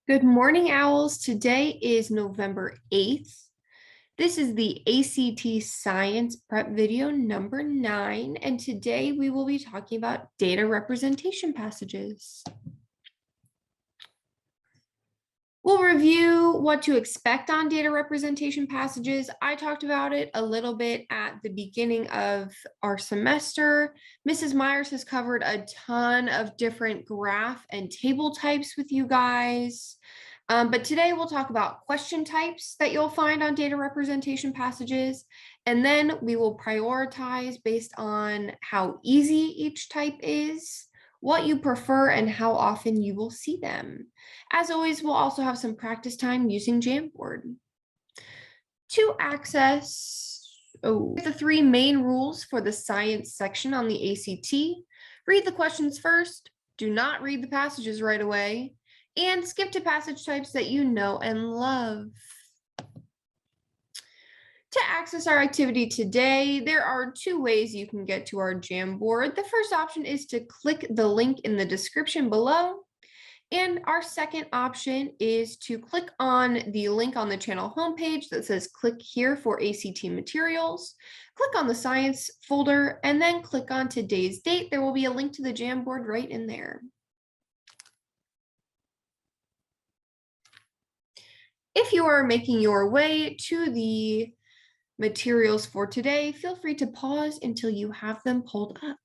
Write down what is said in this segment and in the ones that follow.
Good morning, owls. Today is November 8th. This is the ACT Science Prep video number 9, and today we will be talking about data representation passages. We'll review what to expect on data representation passages. I talked about it a little bit at the beginning of our semester. Mrs. Myers has covered a ton of different graph and table types with you guys. But today we'll talk about question types that you'll find on data representation passages, and then we will prioritize based on how easy each type is, what you prefer, and how often you will see them. As always, we'll also have some practice time using Jamboard. To access the three main rules for the science section on the ACT, read the questions first, do not read the passages right away, and skip to passage types that you know and love. To access our activity today, there are two ways you can get to our Jamboard. The first option is to click the link in the description below. And our second option is to click on the link on the channel homepage that says click here for ACT materials. Click on the science folder and then click on today's date. There will be a link to the Jamboard right in there. If you are making your way to the materials for today, feel free to pause until you have them pulled up.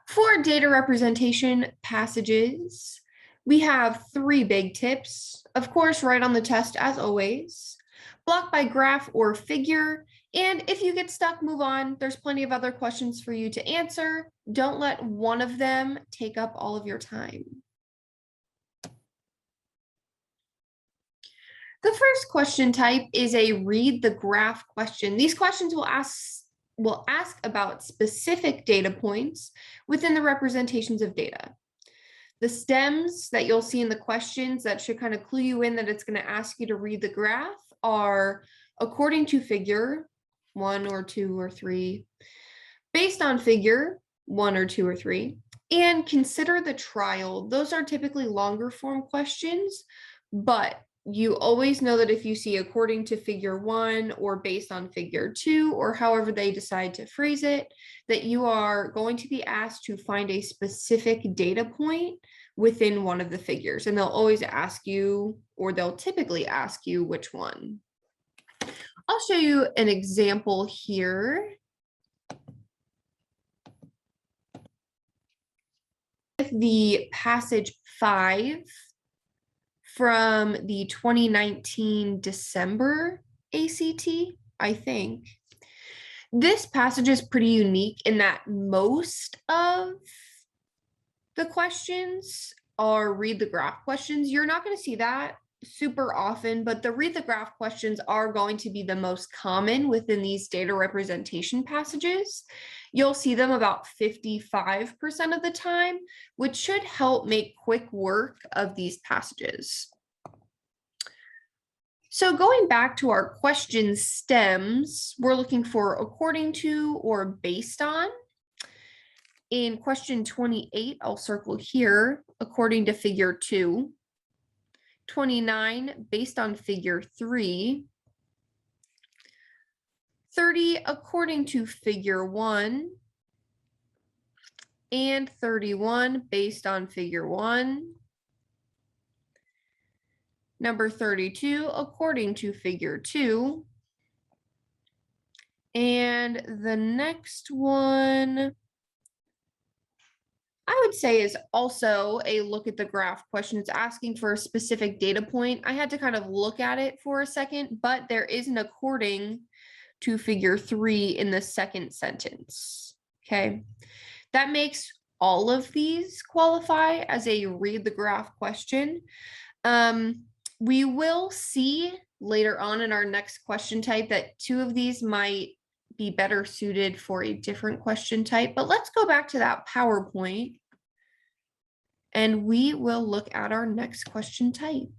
For data representation passages, we have three big tips. Of course, write on the test as always, block by graph or figure, and if you get stuck, move on. There's plenty of other questions for you to answer. Don't let one of them take up all of your time. The first question type is a read the graph question. These questions will ask about specific data points within the representations of data. The stems that you'll see in the questions that should kind of clue you in that it's going to ask you to read the graph are according to figure 1 or 2 or 3, based on figure 1 or 2 or 3, and consider the trial. Those are typically longer form questions, but you always know that if you see according to figure 1 or based on figure 2, or however they decide to phrase it, that you are going to be asked to find a specific data point within one of the figures. And they'll always ask you, or they'll typically ask you which one. I'll show you an example here. With the passage 5 from the 2019 December ACT, I think. This passage is pretty unique in that most of the questions are read the graph questions. You're not going to see that super often, but the read the graph questions are going to be the most common within these data representation passages. You'll see them about 55% of the time, which should help make quick work of these passages. So going back to our question stems, we're looking for according to or based on. In question 28, I'll circle here, according to figure 2. 29, based on figure 3. 30, according to figure 1. And 31, based on figure 1. Number 32, according to figure 2. And the next one, I would say, is also a look at the graph question. It's asking for a specific data point. I had to kind of look at it for a second, but there is an according to figure 3 in the second sentence. Okay, that makes all of these qualify as a read the graph question. We will see later on in our next question type that 2 of these might be better suited for a different question type, but let's go back to that PowerPoint and we will look at our next question type.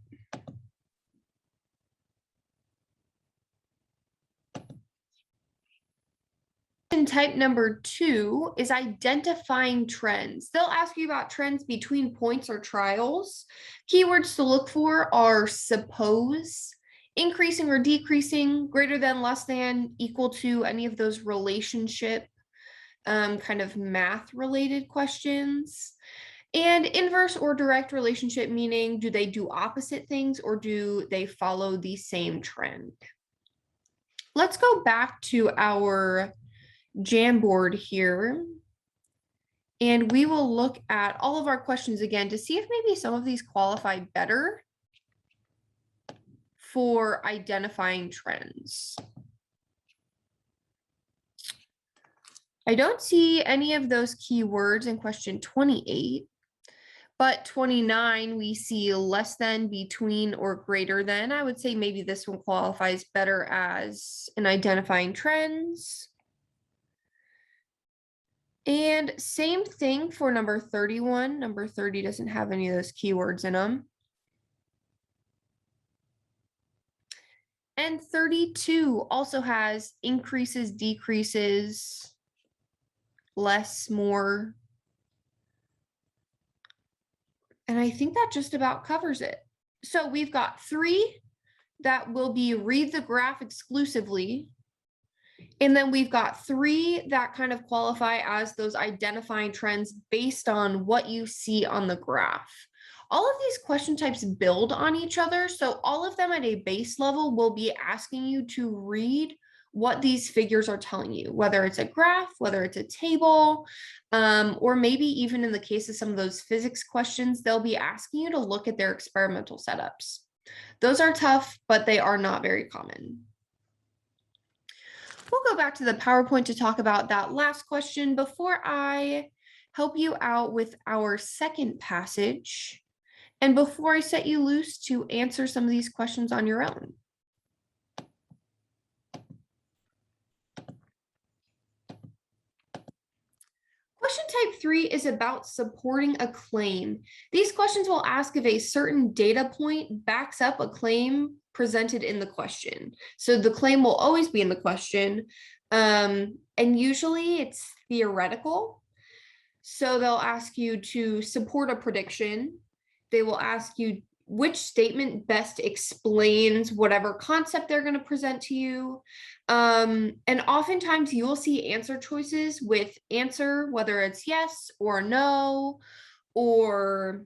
Type number 2 is identifying trends. They'll ask you about trends between points or trials. Keywords to look for are suppose, increasing or decreasing, greater than, less than, equal to, any of those relationship kind of math related questions. And inverse or direct relationship, meaning do they do opposite things or do they follow the same trend? Let's go back to our Jamboard here, and we will look at all of our questions again to see if maybe some of these qualify better for identifying trends. I don't see any of those keywords in question 28, but 29, we see less than, between, or greater than. I would say maybe this one qualifies better as an identifying trends. And same thing for number 31. Number 30 doesn't have any of those keywords in them. And 32 also has increases, decreases, less, more. And I think that just about covers it. So we've got 3 that will be read the graph exclusively. And then we've got 3 that kind of qualify as those identifying trends based on what you see on the graph. All of these question types build on each other. So all of them at a base level will be asking you to read what these figures are telling you, whether it's a graph, whether it's a table, or maybe even in the case of some of those physics questions, they'll be asking you to look at their experimental setups. Those are tough, but they are not very common. We'll go back to the PowerPoint to talk about that last question before I help you out with our second passage, and before I set you loose to answer some of these questions on your own. Question type 3 is about supporting a claim. These questions will ask if a certain data point backs up a claim presented in the question. So the claim will always be in the question, and usually it's theoretical. So they'll ask you to support a prediction. They will ask you which statement best explains whatever concept they're going to present to you. And oftentimes you will see answer choices with answer, whether it's yes or no, or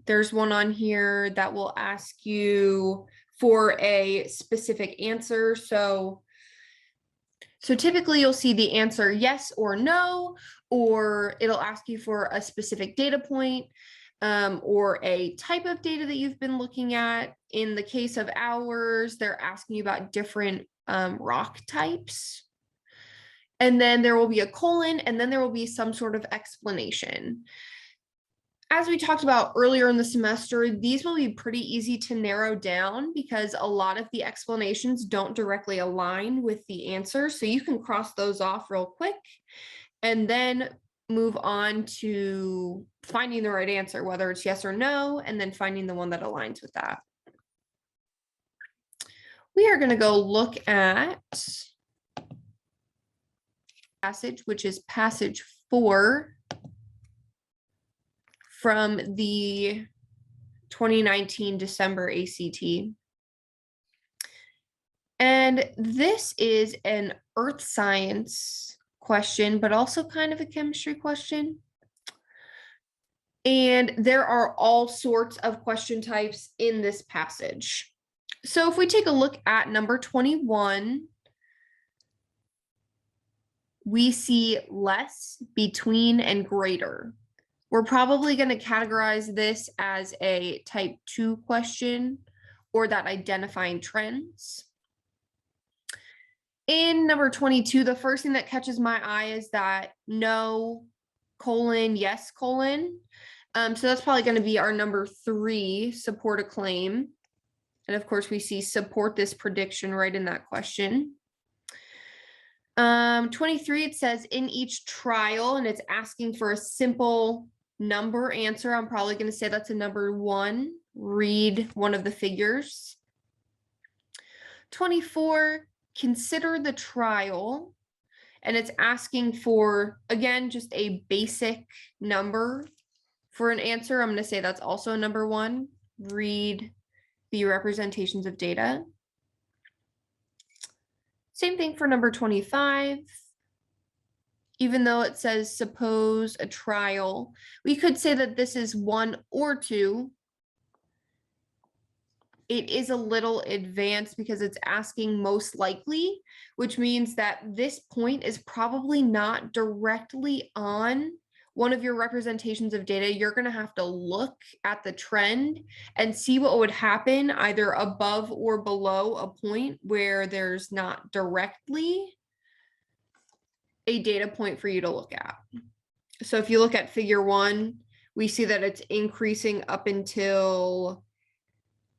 there's one on here that will ask you for a specific answer. So typically you'll see the answer yes or no, or it'll ask you for a specific data point, or a type of data that you've been looking at. In the case of ours, they're asking you about different rock types. And then there will be a colon, and then there will be some sort of explanation. As we talked about earlier in the semester, these will be pretty easy to narrow down because a lot of the explanations don't directly align with the answer. So you can cross those off real quick and then move on to finding the right answer, whether it's yes or no, and then finding the one that aligns with that. We are going to go look at passage, which is passage 4 from the 2019 December ACT. And this is an earth science question, but also kind of a chemistry question. And there are all sorts of question types in this passage. So if we take a look at number 21, we see less, between, and greater. We're probably going to categorize this as a type 2 question, or that identifying trends. In number 22, the first thing that catches my eye is that no, colon, yes, colon. So that's probably going to be our number 3, support a claim. And of course, we see support this prediction right in that question. 23, it says in each trial, and it's asking for a simple number answer. I'm probably going to say that's a number 1. Read one of the figures. 24, consider the trial, and it's asking for, again, just a basic number for an answer. I'm going to say that's also number 1. Read the representations of data. Same thing for number 25. Even though it says suppose a trial, we could say that this is 1 or 2. It is a little advanced because it's asking most likely, which means that this point is probably not directly on one of your representations of data. You're going to have to look at the trend and see what would happen either above or below a point where there's not directly a data point for you to look at. So if you look at figure 1, we see that it's increasing up until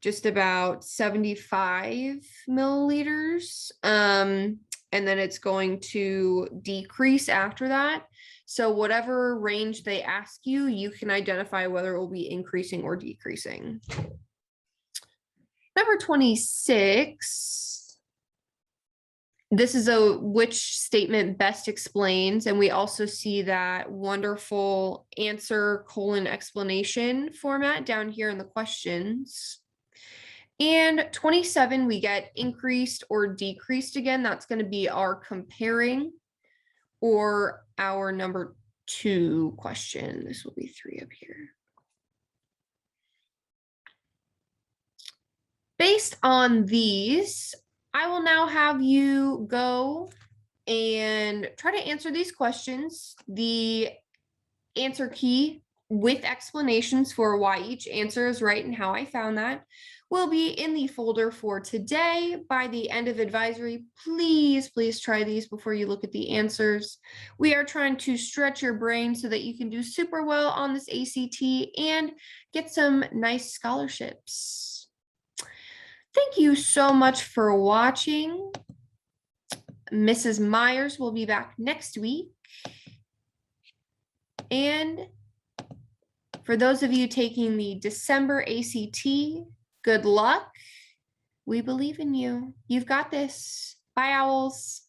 just about 75 milliliters. And then it's going to decrease after that. So whatever range they ask you, you can identify whether it will be increasing or decreasing. Number 26. This is a which statement best explains, and we also see that wonderful answer colon explanation format down here in the questions. And 27, we get increased or decreased again. That's going to be our comparing or our number 2 question. This will be 3 up here. Based on these, I will now have you go and try to answer these questions. The answer key with explanations for why each answer is right and how I found that will be in the folder for today. By the end of advisory, please try these before you look at the answers. We are trying to stretch your brain so that you can do super well on this ACT and get some nice scholarships. Thank you so much for watching. Mrs. Myers will be back next week. And for those of you taking the December ACT, good luck. We believe in you. You've got this. Bye, owls.